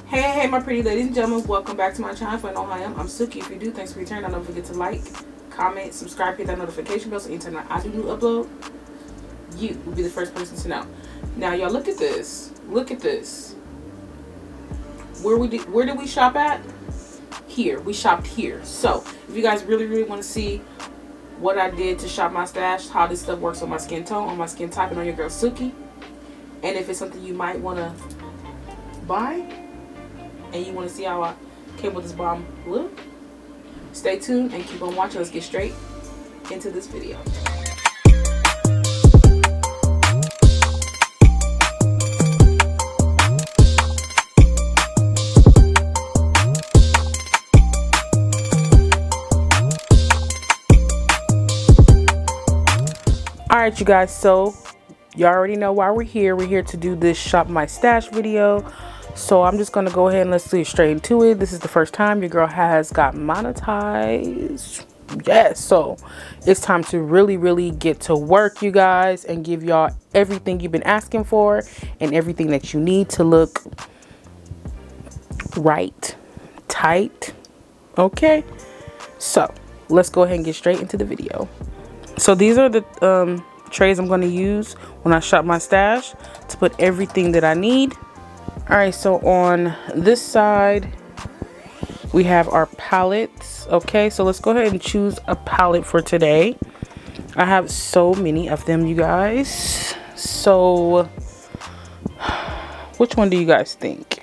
Hey, my pretty ladies and gentlemen, welcome back to my channel. If you know who I am, I'm Silky. If you do, thanks for returning. Don't forget to like, comment, subscribe, hit that notification bell so anytime I do new upload, you will be the first person to know. Now, y'all, look at this. Look at this. Where did we shop at? Here. We shopped here. So, if you guys really want to see what I did to shop my stash, how this stuff works on my skin tone, on my skin type, and on your girl Silky, and if it's something you might want to buy, and you want to see how I came with this bomb look, stay tuned and keep on watching. Let's get straight into this video. Alright, you guys, so you already know why we're here. We're here to do this shop my stash video. So I'm just gonna go ahead and let's get straight into it. This is the first time your girl has got monetized. Yes, so it's time to really get to work, you guys, and give y'all everything you've been asking for and everything that you need to look right, tight. Okay, so let's go ahead and get straight into the video. So these are the trays I'm going to use when I shop my stash to put everything that I need. Alright, so on this side we have our palettes. Okay, so let's go ahead and choose a palette for today. I have so many of them, you guys. So which one do you guys think?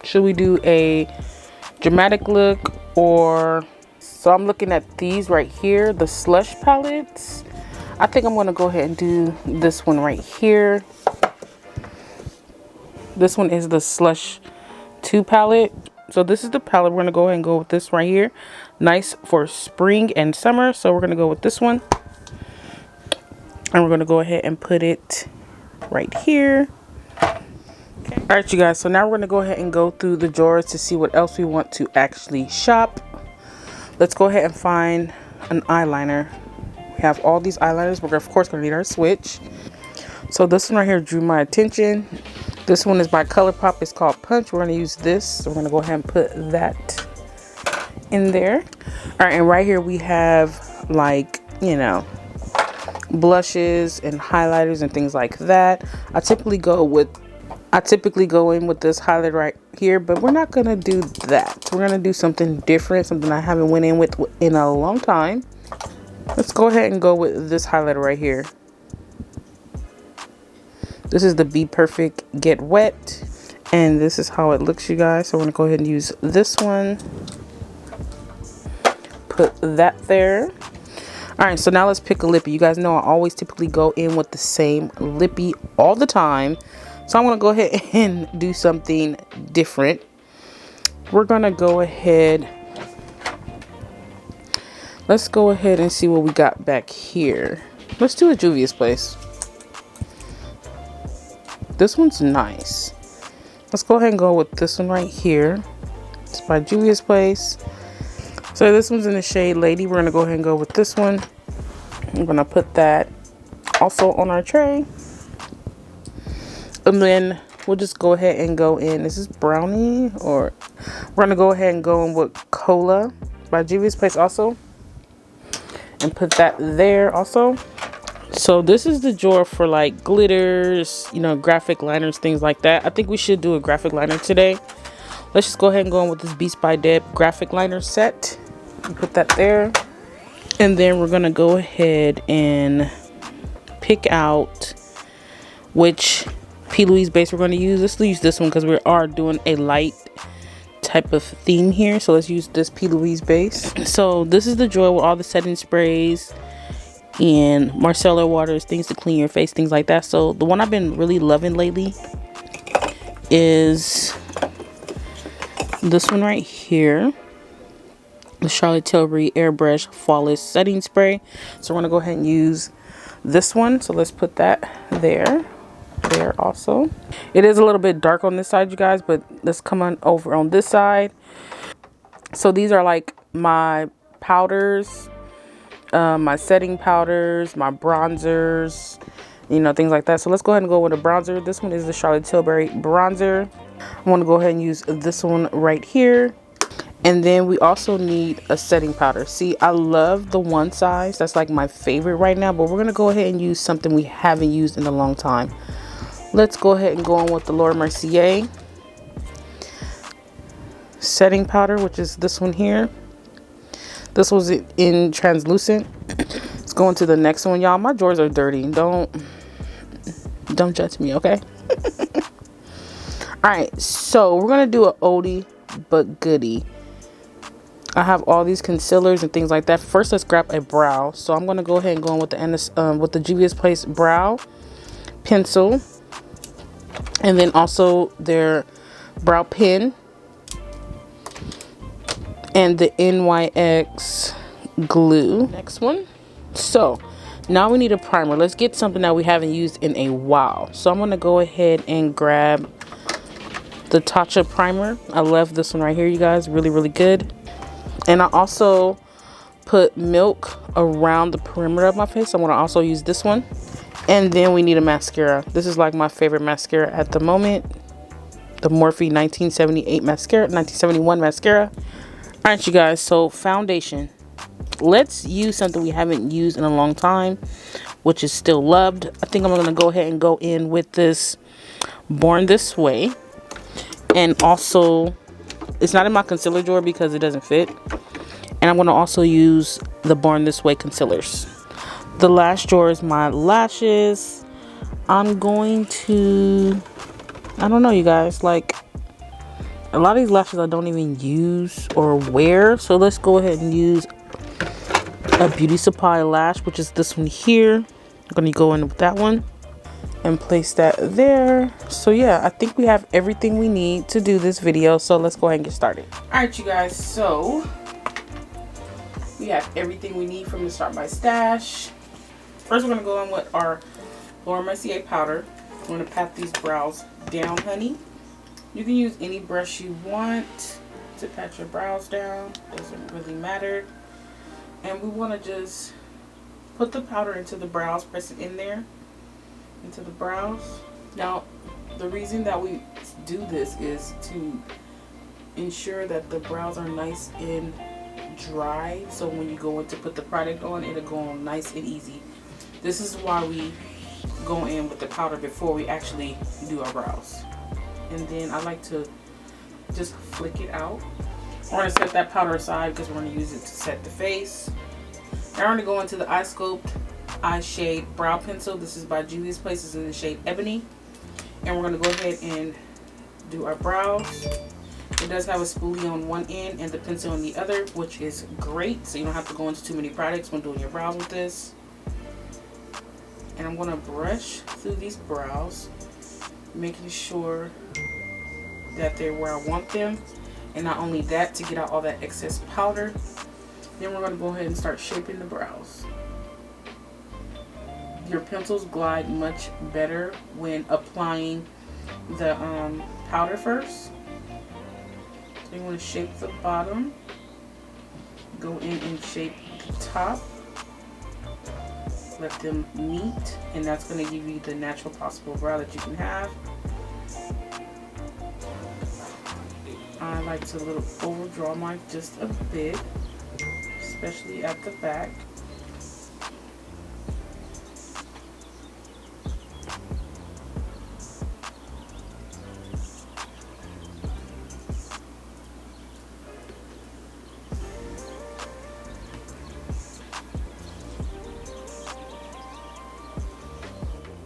Should we do a dramatic look, or... So I'm looking at these right here, the slush palettes. I think I'm going to go ahead and do this one right here. This one is the slush 2 palette. So this is the palette. We're going to go ahead and go with this right here. Nice for spring and summer. So we're going to go with this one. And we're going to go ahead and put it right here. Okay. All right, you guys. So now we're going to go ahead and go through the drawers to see what else we want to actually shop. Let's go ahead and find an eyeliner. We have all these eyeliners. We're of course going to need our switch. So this one right here drew my attention. This one is by ColourPop. It's called Punch. We're going to use this. So we're going to go ahead and put that in there. All right, and right here we have, like, you know, blushes and highlighters and things like that. I typically go in with this highlighter right here, but we're not going to do that. We're going to do something different, something I haven't went in with in a long time. Let's go ahead and go with this highlighter right here. This is the Be Perfect Get Wet, and this is how it looks, you guys. So we're going to go ahead and use this one. Put that there. All right, so now let's pick a lippy. You guys know I always typically go in with the same lippy all the time. So I'm going to go ahead and do something different. We're going to go ahead. Let's go ahead and see what we got back here. Let's do a Juvia's Place. This one's nice. Let's go ahead and go with this one right here. It's by Juvia's Place. So this one's in the shade Lady. We're going to go ahead and go with this one. I'm going to put that also on our tray. And then we'll just go ahead and go in. This is Brownie, or we're going to go ahead and go in with Cola by Juvia's Place also. And put that there also. So this is the drawer for like glitters, you know, graphic liners, things like that. I think we should do a graphic liner today. Let's just go ahead and go in with this Beast by Deb graphic liner set. And put that there. And then we're going to go ahead and pick out which P. Louise base we're going to use. Let's use this one because we are doing a light type of theme here. So let's use this P. Louise base. So this is the drawer with all the setting sprays and micellar waters, things to clean your face, things like that. So the one I've been really loving lately is this one right here, the Charlotte Tilbury Airbrush Flawless Setting Spray. So we're going to go ahead and use this one. So let's put that there also. It is a little bit dark on this side, you guys, but let's come on over on this side. So these are like my powders, my setting powders, my bronzers, you know, things like that. So let's go ahead and go with a bronzer. This one is the Charlotte Tilbury bronzer. I'm going to go ahead and use this one right here. And then we also need a setting powder. See, I love the one size. That's like my favorite right now. But we're going to go ahead and use something we haven't used in a long time. Let's go ahead and go on with the Laura Mercier setting powder, which is this one here. This was in translucent. Let's go into the next one, y'all. My drawers are dirty. Don't judge me, okay? All right, so we're gonna do an oldie but goodie. I have all these concealers and things like that. First, let's grab a brow. So I'm gonna go ahead and go on with the Juvia's Place brow pencil, and then also their brow pen and the NYX glue. Next one. So now we need a primer. Let's get something that we haven't used in a while. So I'm gonna go ahead and grab the Tatcha primer. I love this one right here, you guys. Really, really good. And I also put milk around the perimeter of my face. I'm gonna also use this one. And then we need a mascara. This is like my favorite mascara at the moment. The Morphe 1978 mascara, 1971 mascara. All right, you guys, so foundation. Let's use something we haven't used in a long time, which is still loved. I think I'm gonna go ahead and go in with this Born This Way. And also, it's not in my concealer drawer because it doesn't fit. And I'm gonna also use the Born This Way concealers. The last drawer is my lashes. I'm going to, I don't know, you guys, like, a lot of these lashes I don't even use or wear. So let's go ahead and use a Beauty Supply lash, which is this one here. I'm going to go in with that one and place that there. So yeah, I think we have everything we need to do this video. So let's go ahead and get started. All right, you guys. So we have everything we need from the Start My Stash. First, we're going to go in with our Laura Mercier powder. I'm going to pat these brows down, honey. You can use any brush you want to pat your brows down. Doesn't really matter. And we want to just put the powder into the brows, press it in there, into the brows. Now, the reason that we do this is to ensure that the brows are nice and dry. So when you go in to put the product on, it'll go on nice and easy. This is why we go in with the powder before we actually do our brows. And then I like to just flick it out. We're going to set that powder aside because we're going to use it to set the face. Now we're going to go into the Eye Sculpt Eye Shade Brow Pencil. This is by Juvia's Place. This is in the shade Ebony. And we're going to go ahead and do our brows. It does have a spoolie on one end and the pencil on the other, which is great. So you don't have to go into too many products when doing your brows with this. And I'm going to brush through these brows, making sure that they're where I want them. And not only that, to get out all that excess powder. Then we're going to go ahead and start shaping the brows. Your pencils glide much better when applying the powder first. So you want to shape the bottom, go in and shape the top, let them meet, and that's going to give you the natural possible brow that you can have. I like to overdraw mine just a bit, especially at the back.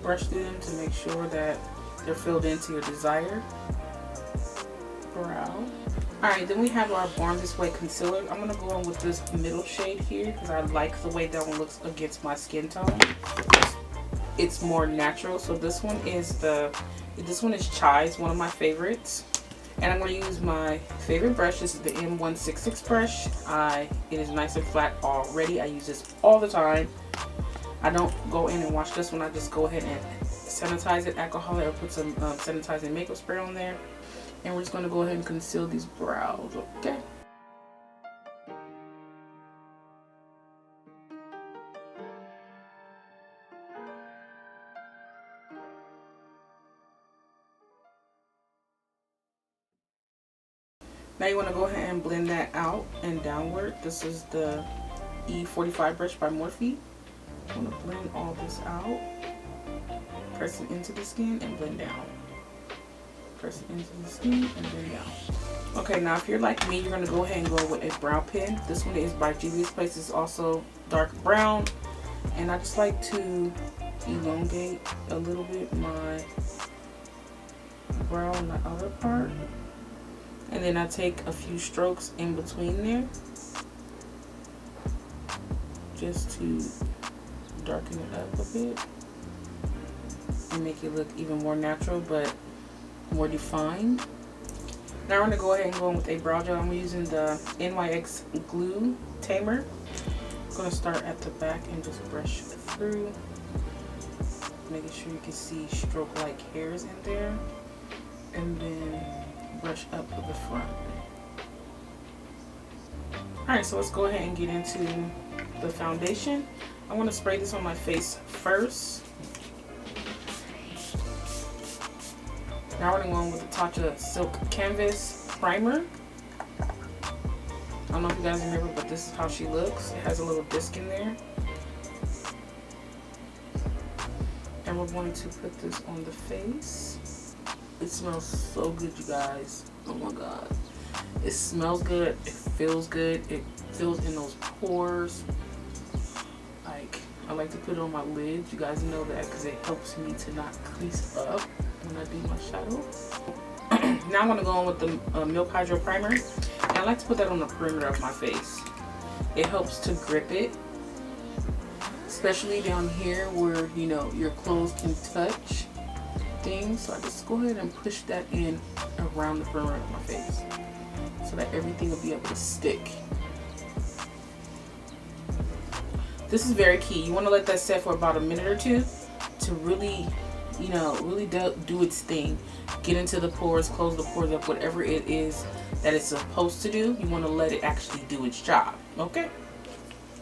Brush through them to make sure that they're filled into your desired brow. Alright, then we have our Born This Way concealer. I'm going to go in with this middle shade here because I like the way that one looks against my skin tone. It's more natural. So this one is Chai's, one of my favorites. And I'm going to use my favorite brush. This is the M166 brush. It is nice and flat already. I use this all the time. I don't go in and wash this one. I just go ahead and sanitize it, alcohol it, or put some sanitizing makeup spray on there. And we're just going to go ahead and conceal these brows, okay? Now you want to go ahead and blend that out and downward. This is the E45 brush by Morphe. I want to blend all this out. Press it into the skin and blend down. Press it into the skin and blend down. Okay, now if you're like me, you're going to go ahead and go with a brow pen. This one is by Juvia's Place. It's also dark brown. And I just like to elongate a little bit my brow on the outer part. And then I take a few strokes in between there. Just to darken it up a bit. And make it look even more natural, but more defined. Now I'm going to go ahead and go in with a brow gel. I'm using the NYX Glue Tamer. I'm going to start at the back and just brush through. Making sure you can see stroke-like hairs in there. And then brush up to the front. Alright, so let's go ahead and get into the foundation. I want to spray this on my face first. Now we're going to go in with the LATISHA Silk Canvas Primer. I don't know if you guys remember, but this is how she looks. It has a little disc in there. And we're going to put this on the face. It smells so good, you guys. Oh my god. It smells good. It feels good. It fills in those pores. Like, I like to put it on my lids. You guys know that because it helps me to not crease up when I do my shadow. Now I'm going to go in with the Milk Hydro Primer. And I like to put that on the perimeter of my face. It helps to grip it. Especially down here where, you know, your clothes can touch things. So I just go ahead and push that in around the perimeter of my face. So that everything will be able to stick. This is very key. You want to let that set for about a minute or two to really, you know, really do its thing. Get into the pores, close the pores up, whatever it is that it's supposed to do. You want to let it actually do its job. Okay?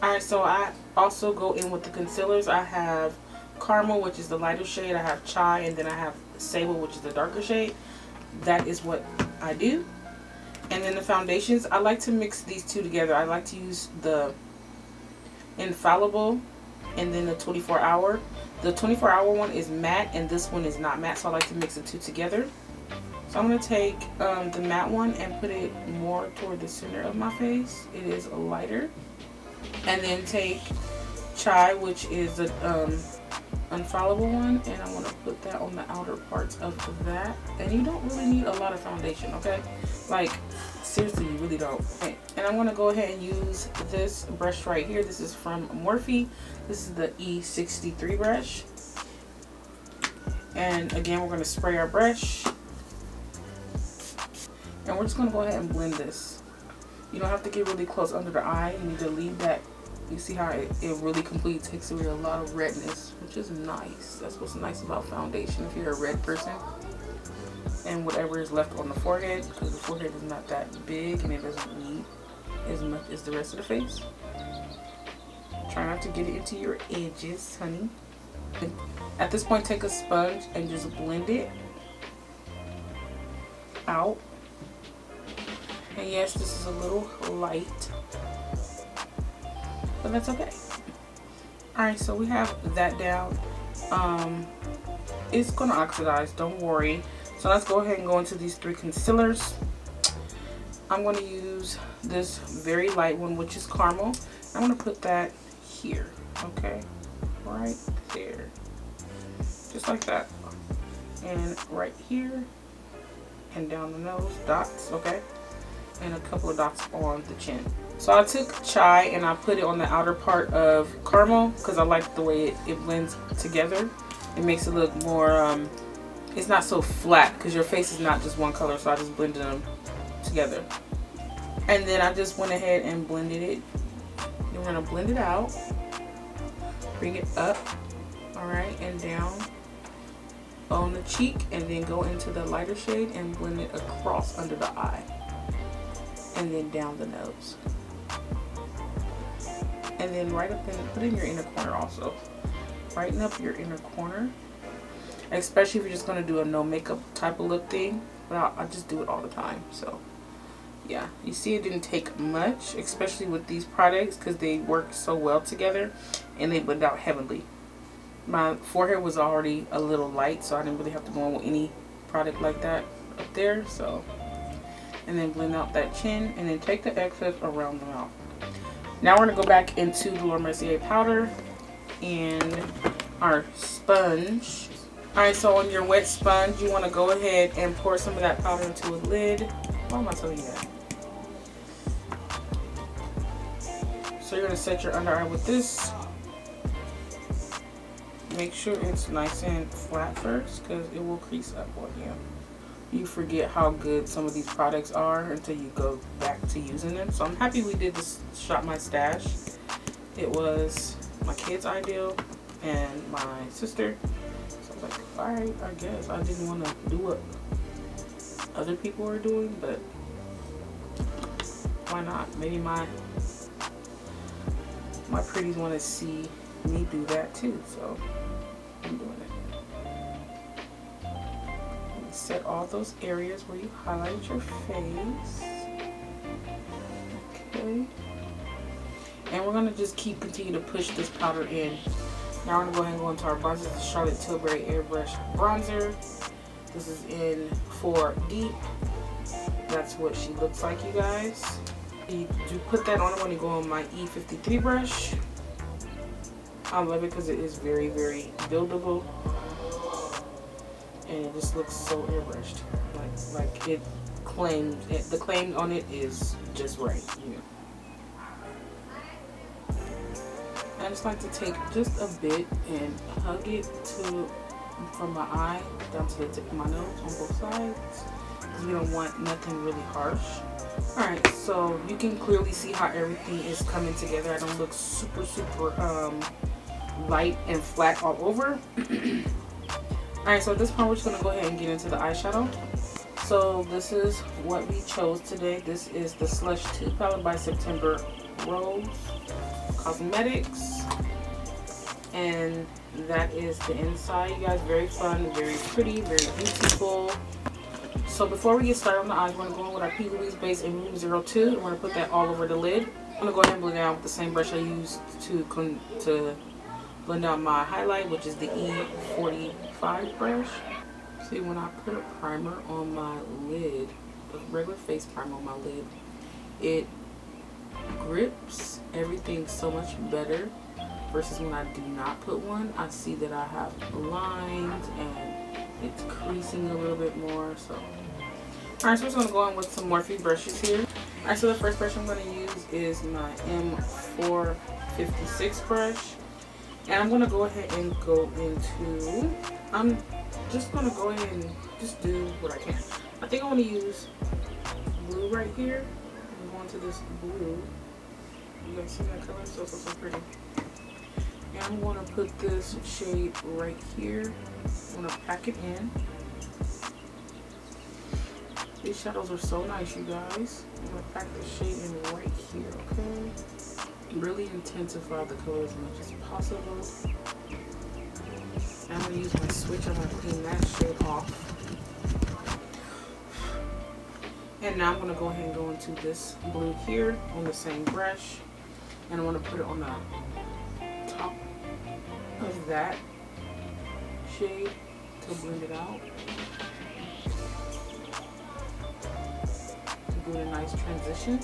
Alright, so I also go in with the concealers. I have Caramel, which is the lighter shade. I have Chai, and then I have Sable, which is the darker shade. That is what I do. And then the foundations, I like to mix these two together. I like to use the Infallible and then the 24-hour. The 24-hour one is matte and this one is not matte, so I like to mix the two together. So I'm going to take the matte one and put it more toward the center of my face. It is lighter. And then take Chai, which is the Infallible one, and I want to put that on the outer parts of that. And you don't really need a lot of foundation, okay? Like, seriously, you really don't. Okay. And I'm going to go ahead and use this brush right here. This is from Morphe. This is the E63 brush. And again, we're going to spray our brush. And we're just going to go ahead and blend this. You don't have to get really close under the eye. You need to leave that. You see how it really completely takes away a lot of redness, which is nice. That's what's nice about foundation if you're a red person. And whatever is left on the forehead, because the forehead is not that big and it doesn't need as much as the rest of the face. Try not to get it into your edges, honey. At this point, take a sponge and just blend it out. And yes, this is a little light, but that's okay. Alright, so we have that down. It's gonna oxidize, don't worry. So let's go ahead and go into these three concealers. I'm going to use this very light one, which is Caramel. I'm going to put that here, okay? Right there. Just like that. And right here. And down the nose, dots, okay? And a couple of dots on the chin. So I took Chai and I put it on the outer part of Caramel because I like the way it blends together. It makes it look more, it's not so flat because your face is not just one color, so I just blended them together. And then I just went ahead and blended it. Then we're going to blend it out. Bring it up, alright, and down on the cheek, and then go into the lighter shade and blend it across under the eye. And then down the nose. And then right up in, put in your inner corner also. Brighten up your inner corner. Especially if you're just going to do a no makeup type of look thing. But I just do it all the time. So Yeah, you see it didn't take much, especially with these products, because they work so well together and they blend out heavily. My forehead was already a little light, so I didn't really have to go on with any product like that up there. So, and then blend out that chin and then take the excess around the mouth. Now we're going to go back into the Mercier powder and our sponge. Alright, so on your wet sponge, you want to go ahead and pour some of that powder into a lid. Why am I telling you that? So you're going to set your under eye with this. Make sure it's nice and flat first, because it will crease up on you. You forget how good some of these products are until you go back to using them. So I'm happy we did this Shop My Stash. It was my kid's ideal and my sister. So I was like, alright, I guess. I didn't want to do what other people were doing, but why not? Maybe my pretties want to see me do that too, so I'm doing it. Set all those areas where you highlighted your face. Okay. And we're going to just continue to push this powder in. Now we're going to go ahead and go into our bronzer. This is Charlotte Tilbury Airbrush Bronzer. This is in 4 Deep. That's what she looks like, you guys. You put that on when you go on my E53 brush. I love it because it is very, very buildable. And it just looks so airbrushed. Like it claims it, the claim on it is just right, you know. I just like to take just a bit and hug it from my eye down to the tip of my nose on both sides, because we don't want nothing really harsh. Alright, so you can clearly see how everything is coming together. I don't look super light and flat all over. Alright, so at this point we're just going to go ahead and get into the eyeshadow. So this is what we chose today. This is the Slush 2 palette by September Rose Cosmetics. And that is the inside, you guys. Very fun, very pretty, very beautiful. So before we get started on the eyes, we're going to go in with our P. Louise base in Room 02. We're going to put that all over the lid. I'm going to go ahead and blend it out with the same brush I used to blend out my highlight, which is the E45 brush. See, when I put a primer on my lid, a regular face primer on my lid, it grips everything so much better versus when I do not put one. I see that I have lines and it's creasing a little bit more. So, alright, so we're just going to go in with some Morphe brushes here. Alright, so the first brush I'm going to use is my M456 brush. And I'm going to go ahead and go into, I'm just going to go ahead and just do what I can. I think I want to use blue right here. I'm going to this blue. You guys see that color? So pretty. And I'm going to put this shade right here. I'm going to pack it in. These shadows are so nice, you guys. I'm going to pack the shade in right here, okay? Really intensify the color as much as possible. I'm going to use my switch. I'm going to clean that shade off. And now I'm going to go ahead and go into this blue here on the same brush. And I want to put it on the top of that shade to blend it out. To do a nice transition.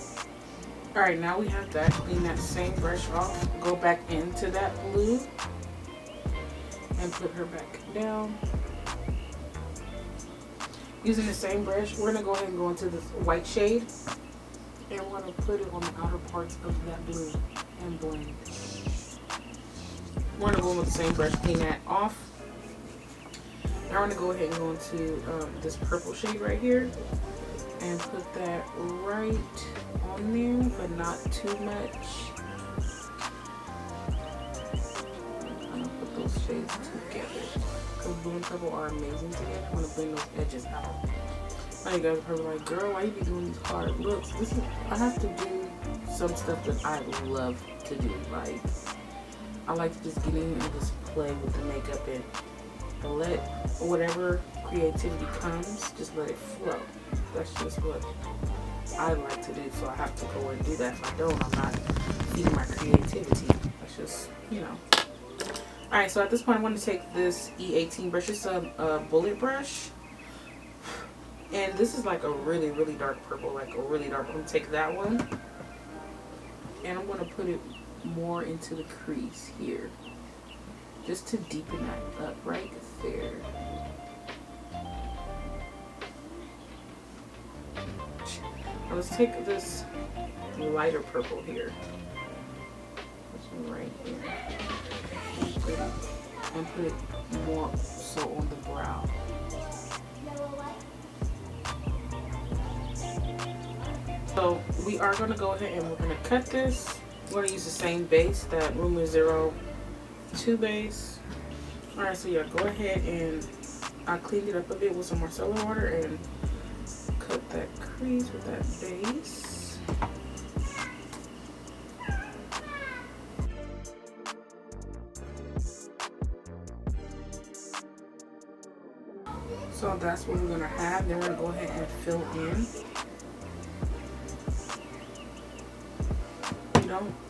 Alright, now we have that. Clean that same brush off. Go back into that blue. And put her back down. Using the same brush, we're going to go ahead and go into this white shade. And we're going to put it on the outer parts of that blue and blend. We're going to go in with the same brush, clean that off. Now we're going to go ahead and go into this purple shade right here. And put that right on there, but not too much. I'm going to put those shades together. Because blue and purple are amazing together. I'm going to blend those edges out. Now you guys are probably like, girl, why you be doing these hard looks? I have to do some stuff that I love to do. Like, I like to just get in and just play with the makeup and let whatever creativity comes, just let it flow. That's just what I like to do, so I have to go and do that. If I don't, I'm not feeding my creativity. That's just, you know. Alright, so at this point, I'm going to take this E18 brush. It's a bullet brush. And this is like a really, really dark purple, like a really dark. I'm going to take that one. And I'm going to put it more into the crease here. Just to deepen that up right there. Now let's take this lighter purple here. This one right here. And put it more so on the brow. So we are going to go ahead and we're going to cut this. We're going to use the same base, that Room 02 base. Alright, so yeah, go ahead and I cleaned it up a bit with some micellar water and cut that crease with that base. So that's what we're going to have. Then we're going to go ahead and fill in.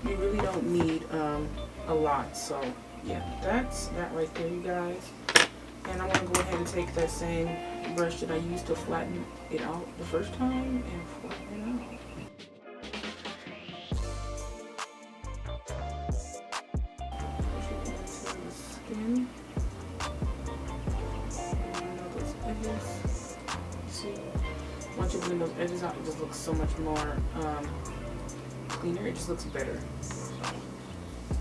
You really don't need a lot, so yeah, that's that right there, you guys. And I'm gonna go ahead and take that same brush that I used to flatten it out the first time and flatten it out. Push it into the skin. And those edges. See, once you blend those edges out, it just looks so much more cleaner. It just looks better.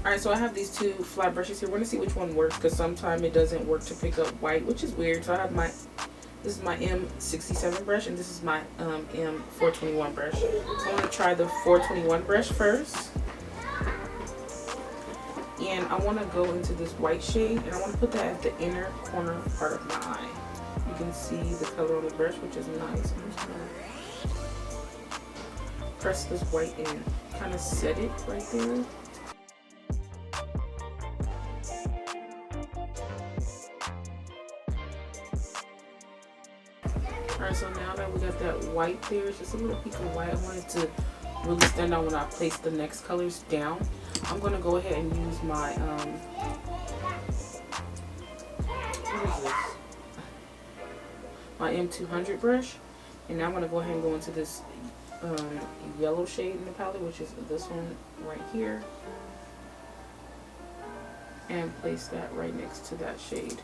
Alright, so I have these two flat brushes here. We're going to see which one works because sometimes it doesn't work to pick up white, which is weird. So I have this is my M67 brush and this is my M421 brush. So I'm going to try the 421 brush first. And I want to go into this white shade and I want to put that at the inner corner part of my eye. You can see the color on the brush, which is nice. I'm just going to press this white in, kind of set it right there. Alright, so now that we got that white there, it's just a little peak of white. I want it to really stand out when I place the next colors down. I'm going to go ahead and use my, what is this? My M200 brush. And now I'm going to go ahead and go into this yellow shade in the palette, which is this one right here. And place that right next to that shade.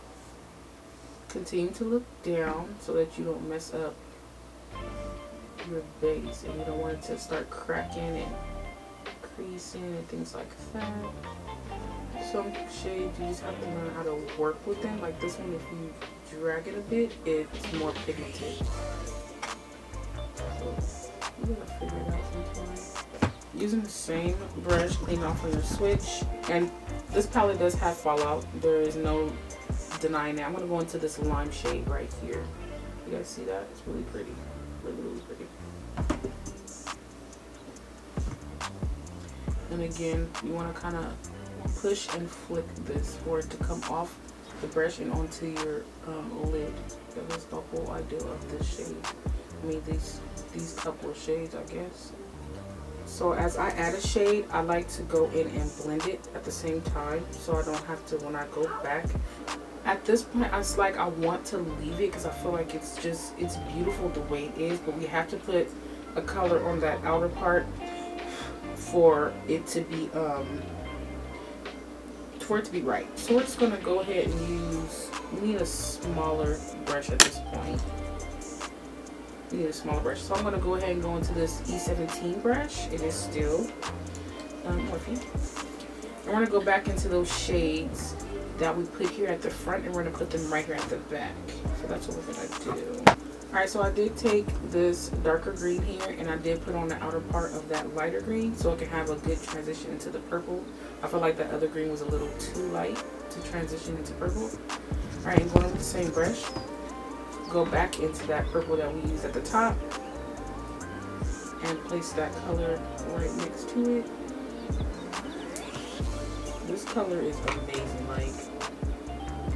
Continue to look down so that you don't mess up your base and you don't want it to start cracking and creasing and things like that. Some shades you just have to learn how to work with them. Like this one, if you drag it a bit, it's more pigmented. So you're gonna figure it out sometime. Using the same brush, clean off on your switch. And this palette does have fallout. There is no denying that. I'm going to go into this lime shade right here. You guys see that? It's really pretty. Really, really pretty. And again, you want to kind of push and flick this for it to come off the brush and onto your lid. That was the whole idea of this shade. I mean, these couple of shades, I guess. So as I add a shade, I like to go in and blend it at the same time so I don't have to, when I go back. At this point, it's like I want to leave it because I feel like it's beautiful the way it is, but we have to put a color on that outer part for it to be right. So we're just gonna go ahead and use, we need a smaller brush at this point. We need a smaller brush. So I'm gonna go ahead and go into this E17 brush. It is still Morphe. I want to go back into those shades that we put here at the front and we're going to put them right here at the back. So that's what we're going to do. Alright, so I did take this darker green here and I did put on the outer part of that lighter green so it can have a good transition into the purple. I feel like that other green was a little too light to transition into purple. Alright, and going with the same brush, go back into that purple that we used at the top and place that color right next to it. This color is amazing. Like,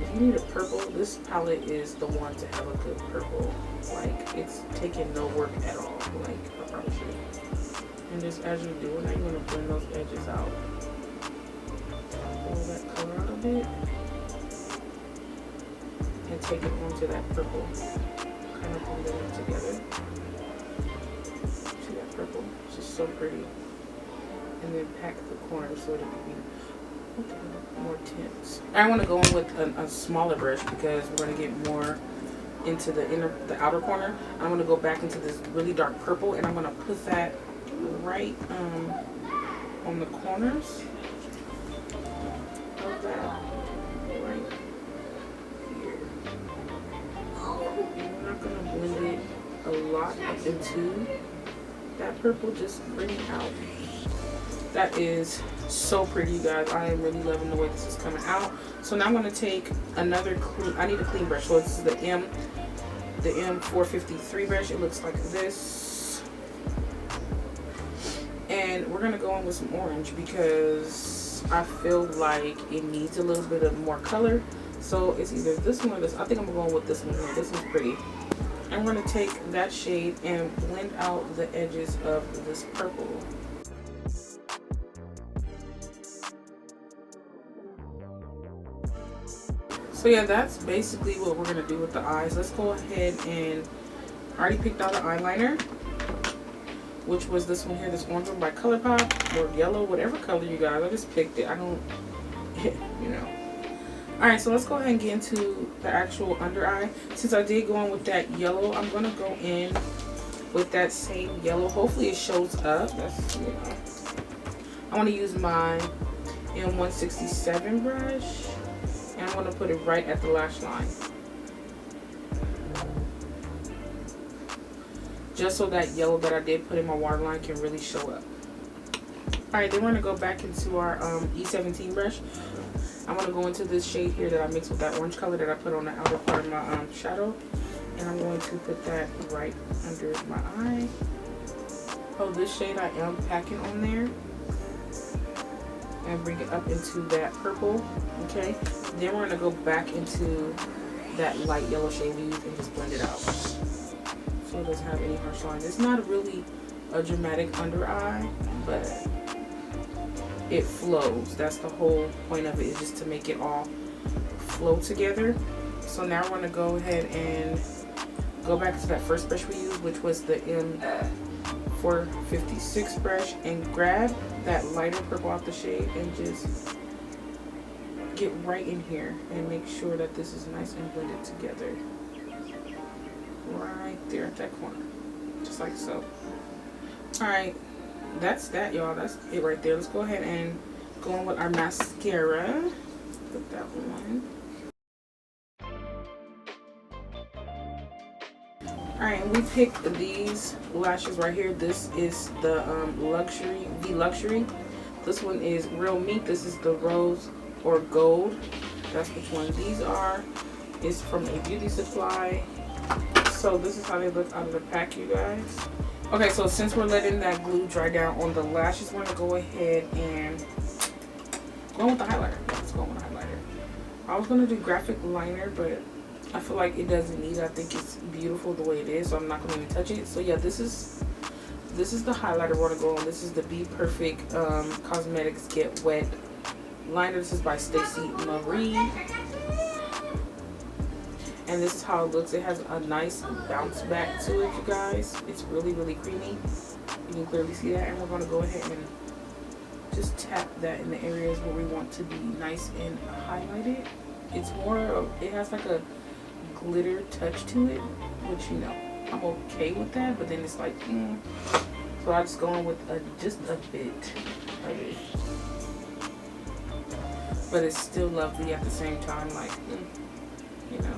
if you need a purple, this palette is the one to have a good purple. Like, it's taking no work at all, like I promise you. And just as you're doing that, you're gonna blend those edges out. Pull that color out a bit and take it onto that purple. Kind of blend them together. See that purple? It's just so pretty. And then pack the corners so it can be more tints. I want to go in with a smaller brush because we're going to get more into the outer corner. I'm going to go back into this really dark purple and I'm going to put that right on the corners of that right here. And we're not going to blend it a lot up into that purple, just bring it out. That is so pretty, you guys. I am really loving the way this is coming out. So now I'm going to take another clean, I need a clean brush. So this is the M453 brush. It looks like this. And we're going to go in with some orange because I feel like it needs a little bit of more color. So it's either this one or this. I think I'm going with this one here. This one's pretty. I'm going to take that shade and blend out the edges of this purple. So yeah, that's basically what we're going to do with the eyes. Let's go ahead and I already picked out an eyeliner, which was this one here, this orange one by ColourPop, or yellow, whatever color you guys. I just picked it. I don't, you know. Alright, so let's go ahead and get into the actual under eye. Since I did go in with that yellow, I'm going to go in with that same yellow. Hopefully it shows up. That's, you know. I want to use my M167 brush. And I'm going to put it right at the lash line. Just so that yellow that I did put in my waterline can really show up. Alright, then we're going to go back into our E17 brush. I'm going to go into this shade here that I mixed with that orange color that I put on the outer part of my shadow. And I'm going to put that right under my eye. Oh, this shade I am packing on there. And bring it up into that purple. Okay. Then we're going to go back into that light yellow shade we used and just blend it out. So it doesn't have any harsh lines. It's not really a dramatic under eye, but it flows. That's the whole point of it, is just to make it all flow together. So now we're going to go ahead and go back to that first brush we used, which was the M456 brush, and grab that lighter purple out the shade and just get right in here and make sure that this is nice and blended together. Right there at that corner. Just like so. Alright. That's that, y'all. That's it right there. Let's go ahead and go in with our mascara. Put that one. Alright, we picked these lashes right here. This is the Luxury. This one is Real Mink. This is the Rose or Gold. That's which one these are. It's from a beauty supply. So this is how they look out of the pack, you guys. Okay, so since we're letting that glue dry down on the lashes, we're going to go ahead and go with the highlighter. Let's go with the highlighter. I was going to do graphic liner, but I feel like it doesn't need it. I think it's beautiful the way it is, so I'm not going to even touch it. So yeah, this is the highlighter we're going to go on. This is the Be Perfect Cosmetics Get Wet liner. This is by Stacey Marie. And this is how it looks. It has a nice bounce back to it, you guys. It's really, really creamy. You can clearly see that. And we're going to go ahead and just tap that in the areas where we want to be nice and highlighted. It's more of, it has like a glitter touch to it, which, you know, I'm okay with that. But then it's like, So I just go in with just a bit of it. But it's still lovely at the same time, like, you know.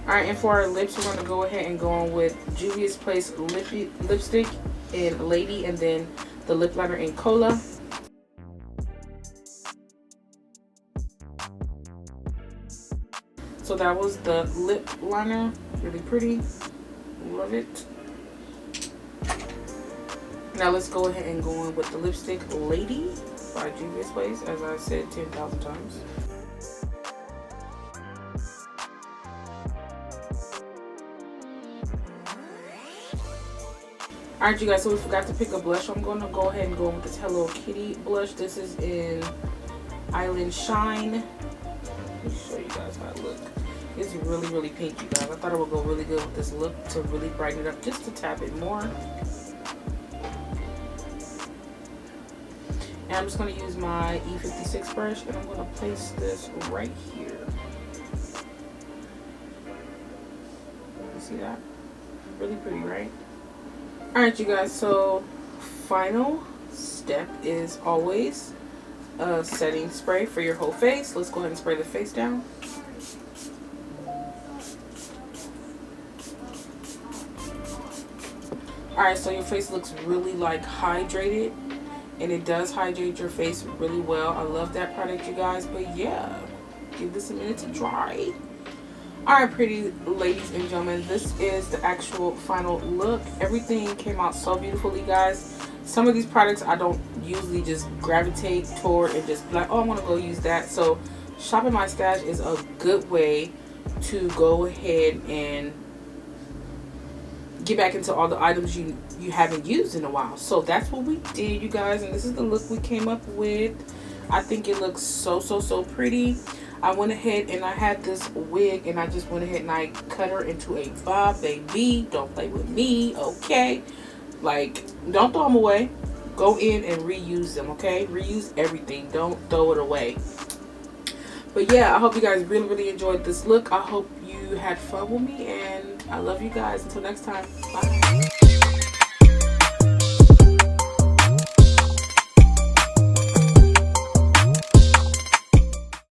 Alright, and for our lips, we're going to go ahead and go on with Juvia's Place Lippy Lipstick in Lady, and then the lip liner in Cola. So that was the lip liner. Really pretty. Love it. Now let's go ahead and go on with the lipstick Lady by Juvia's Place, as I said 10,000 times. Alright, you guys, so we forgot to pick a blush. I'm going to go ahead and go with this Hello Kitty blush. This is in Island Shine. Let me show you guys how it looks. It's really, really pink, you guys. I thought it would go really good with this look to really brighten it up just to tap it more. And I'm just going to use my E56 brush, and I'm going to place this right here. You see that? Really pretty, right? Alright, you guys, so final step is always a setting spray for your whole face. Let's go ahead and spray the face down. Alright, so your face looks really like hydrated, and it does hydrate your face really well. I love that product, you guys, but yeah, give this a minute to dry. Alright, pretty ladies and gentlemen, this is the actual final look. Everything came out so beautifully, guys. Some of these products I don't usually just gravitate toward and just be like, oh, I'm gonna go use that. So shopping my stash is a good way to go ahead and get back into all the items you haven't used in a while. So that's what we did, you guys, and this is the look we came up with. I think it looks so pretty. I went ahead and I had this wig, and I just went ahead and I cut her into a bob, baby. Don't play with me, okay? Like, don't throw them away. Go in and reuse them, okay? Reuse everything. Don't throw it away. But yeah, I hope you guys really enjoyed this look. I hope you had fun with me, and I love you guys. Until next time, bye.